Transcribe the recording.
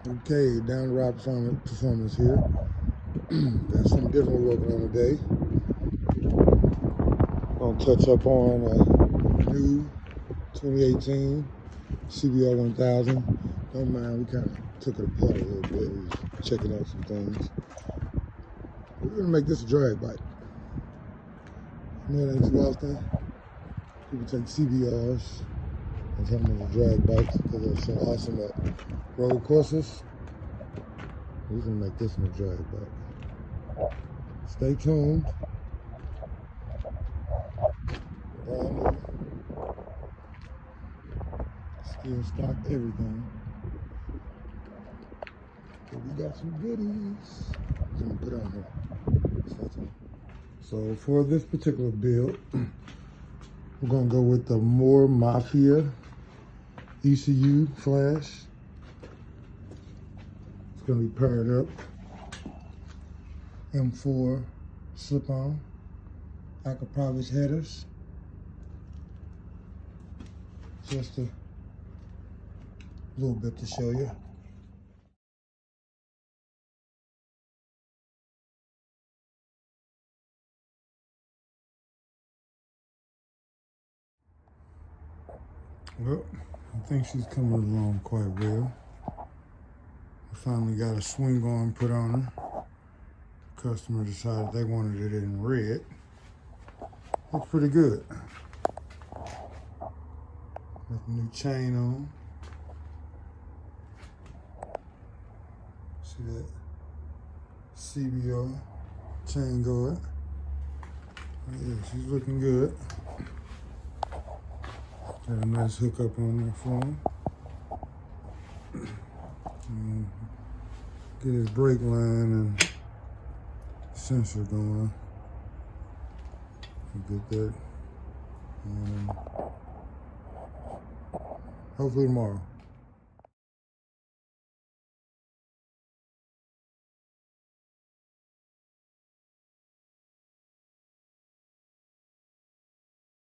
Okay, down the ride performance here. Got something different we're working on today. Gonna touch up on a new 2018 CBR1000. Don't mind, we kind of took it apart a little bit. We was checking out some things. We're gonna make this a drag bike. You know, that ain't too often. People take CBRs and turn them into drag bikes because they're so awesome at road courses. We're gonna make this one a drag bike. Stay tuned. Brand new. Still stock everything. But we got some goodies. I'm gonna put on here. Stay tuned. So for this particular build, we're gonna go with the More Mafia ECU flash. It's gonna be paired up. M4 slip-on, Aquaprovis headers. Just a little bit to show you. Well, I think she's coming along quite well. I finally got a swing arm put on her. Customer decided they wanted it in red. Looks pretty good. Got the new chain on. See that CBR chain guard. Yeah, she's looking good. Got a nice hookup on there for him. Get his brake line and sensor going. Get that. Hopefully tomorrow.